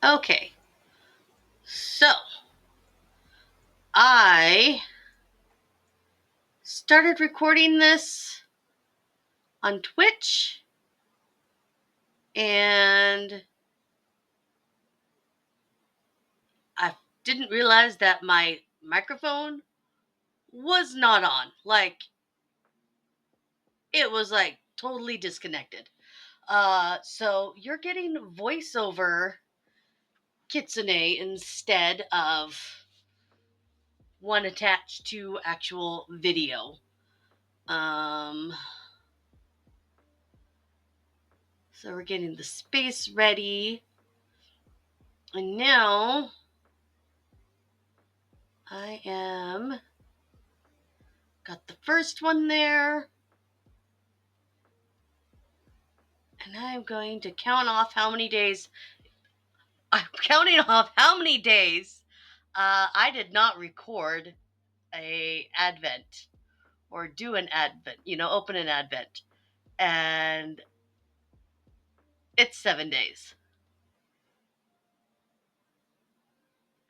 Okay, so I started recording this on Twitch, and I didn't realize that my microphone was not on. Like, it was like totally disconnected. So you're getting voiceover Kitsune instead of one attached to actual video. Um, so we're getting the space ready. And now I am got the first one there. And I'm going to count off how many days. I'm counting off how many days I did not record a advent or do an advent, open an advent. And it's 7 days.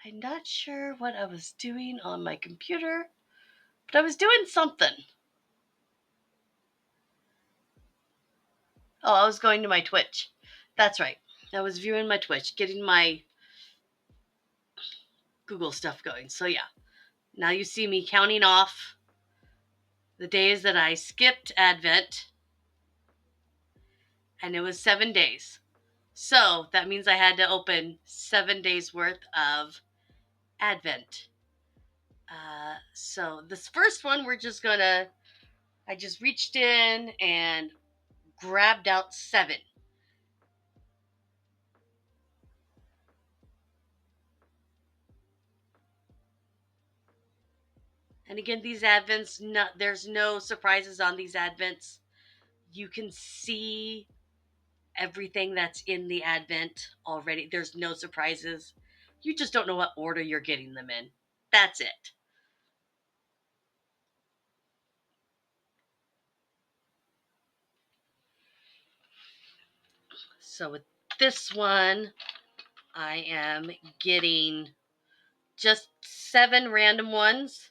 I'm not sure what I was doing on my computer, but I was doing something. Oh, I was going to my Twitch. That's right. I was viewing my Twitch, getting my Google stuff going. So yeah, now you see me counting off the days that I skipped Advent, and it was 7 days. So that means I had to open 7 days worth of Advent. So this first one, I just reached in and grabbed out 7. And again, these Advents, there's no surprises on these Advents. You can see everything that's in the Advent already. There's no surprises. You just don't know what order you're getting them in. That's it. So with this one, I am getting just 7 random ones.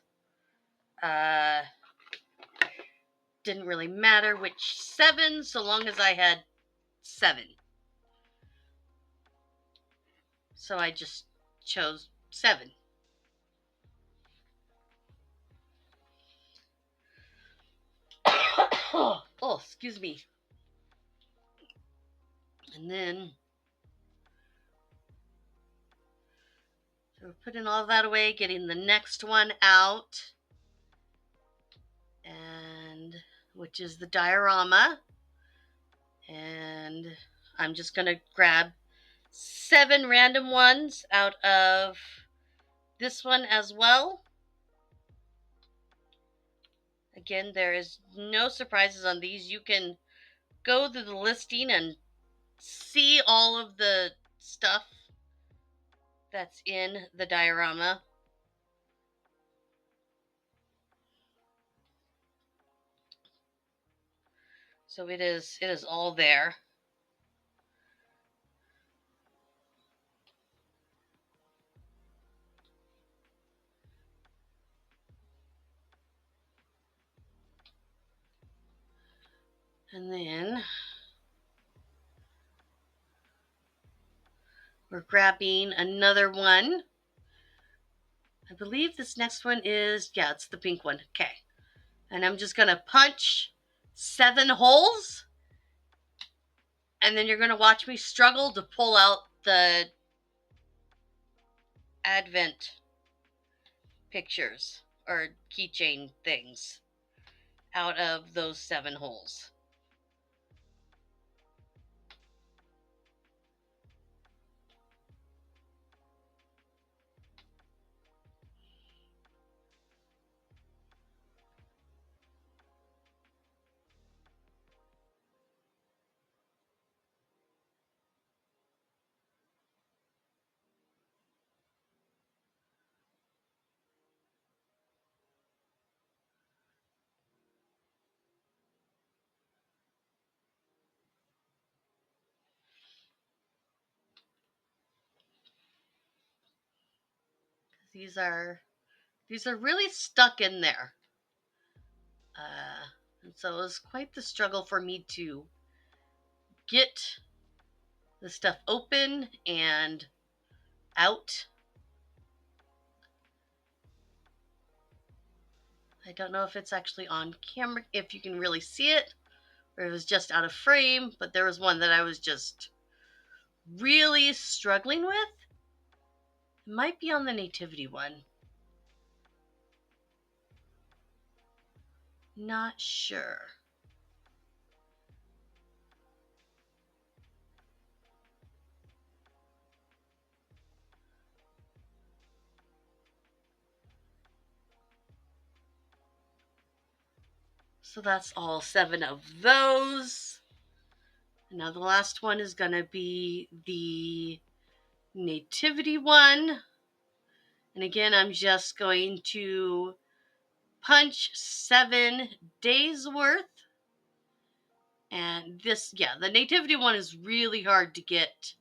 Uh, didn't really matter which 7, so long as I had 7. So I just chose 7. Oh, excuse me. And then, so we're putting all that away, getting the next one out, and which is the diorama. And I'm just going to grab 7 random ones out of this one as well. Again, there is no surprises on these. You can go to the listing and see all of the stuff that's in the diorama. So it is all there. And then we're grabbing another one. I believe this next one is, yeah, it's the pink one. Okay. And I'm just going to punch 7 holes. And then you're going to watch me struggle to pull out the Advent pictures or keychain things out of those 7 holes. these are really stuck in there. And so it was quite the struggle for me to get the stuff open and out. I don't know if it's actually on camera, if you can really see it, or it was just out of frame, but there was one that I was just really struggling with. It might be on the nativity one. Not sure. So that's all 7 of those. And now the last one is going to be the nativity one. And again, I'm just going to punch 7 days worth. And this, yeah, the nativity one is really hard to get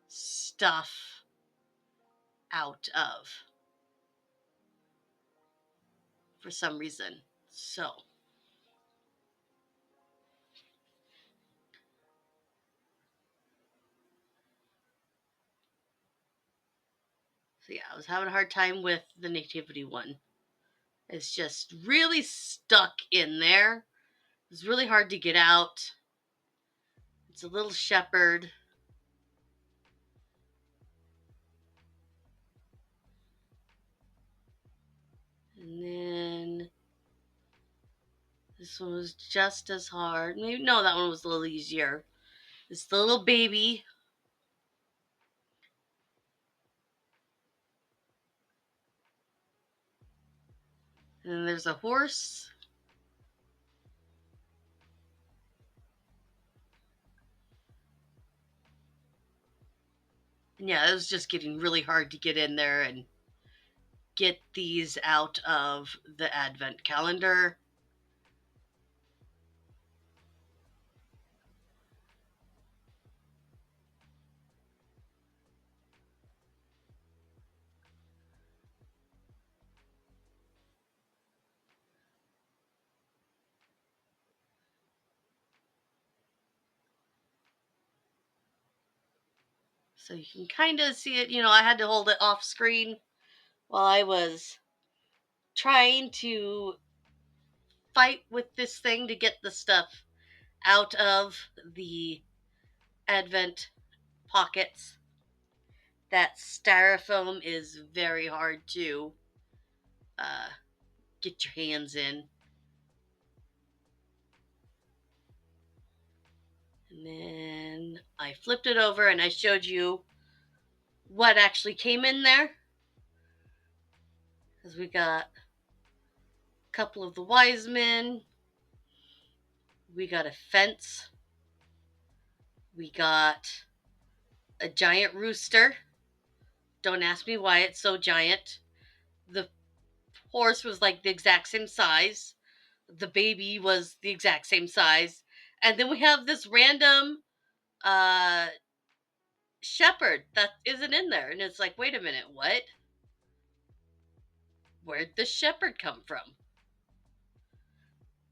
stuff out of for some reason. So yeah, I was having a hard time with the nativity one. It's just really stuck in there. It's really hard to get out. It's a little shepherd. And then this one was just as hard. Maybe no, that one was a little easier. It's the little baby. And then there's a horse. And yeah, it was just getting really hard to get in there and get these out of the Advent calendar. So you can kind of see it. I had to hold it off screen while I was trying to fight with this thing to get the stuff out of the Advent pockets. That styrofoam is very hard to uh, get your hands in. And then I flipped it over and I showed you what actually came in there. Because we got a couple of the wise men. We got a fence. We got a giant rooster. Don't ask me why it's so giant. The horse was like the exact same size. The baby was the exact same size. And then we have this random uh shepherd that isn't in there. And it's like, wait a minute, what? Where'd the shepherd come from?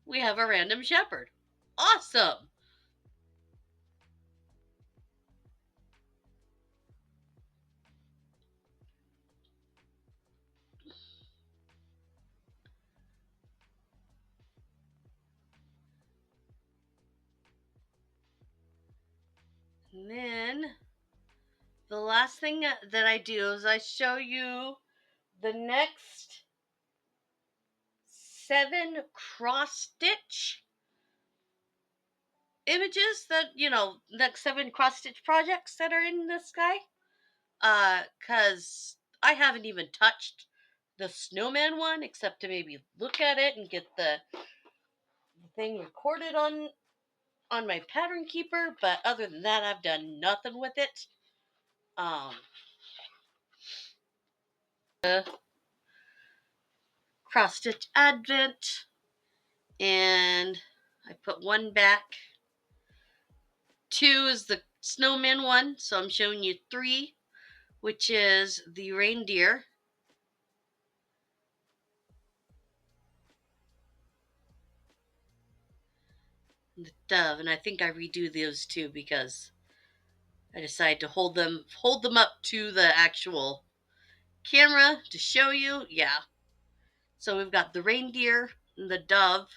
We have a random shepherd. Awesome. And then the last thing that I do is I show you the next 7 cross stitch images that, next 7 cross stitch projects that are in this guy. Cause I haven't even touched the snowman one except to maybe look at it and get the thing recorded on my pattern keeper, but other than that I've done nothing with it. Cross stitch advent, and I put 1 back. 2 is the snowman one, so I'm showing you 3, which is the reindeer. and the dove, and I think I redo those too because I decided to hold them up to the actual camera to show you. Yeah. So we've got the reindeer and the dove.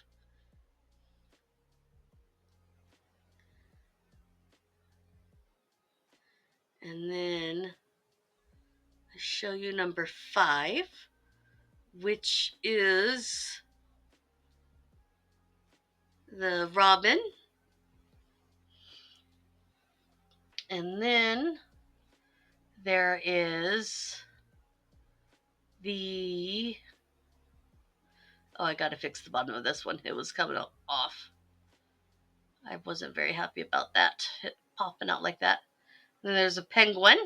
And then I show you number 5, which is the robin. And then there is the. Oh, I gotta fix the bottom of this one. It was coming off. I wasn't very happy about that. It popping out like that. Then there's a penguin.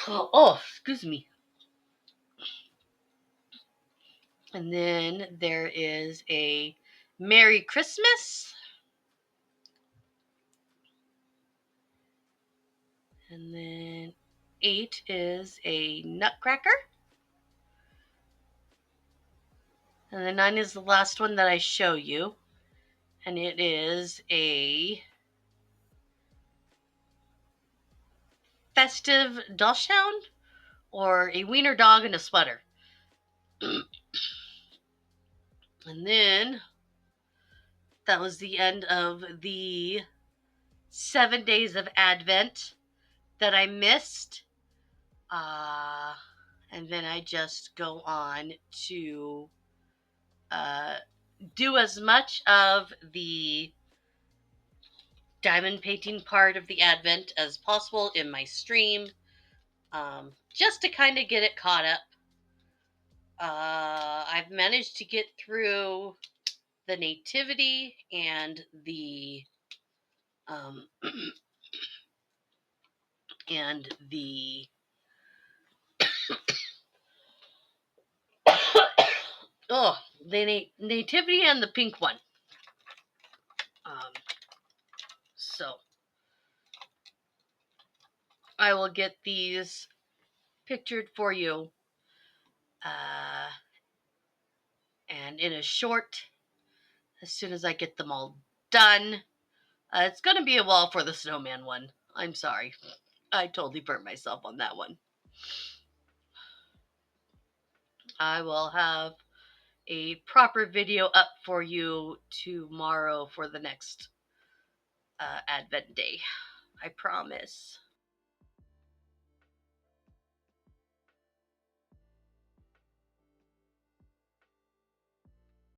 Oh, excuse me. And then there is a Merry Christmas. And then 8 is a Nutcracker. And then 9 is the last one that I show you. And it is a festive Dachshund or a wiener dog in a sweater. And then that was the end of the 7 days of Advent that I missed. And then I just go on to do as much of the diamond painting part of the Advent as possible in my stream, just to kind of get it caught up. I've managed to get through the nativity and the and the oh, the nativity and the pink one. So I will get these pictured for you, and in a short, as soon as I get them all done. It's going to be a while for the snowman one. I'm sorry. I totally burnt myself on that one. I will have a proper video up for you tomorrow for the next Advent day. I promise.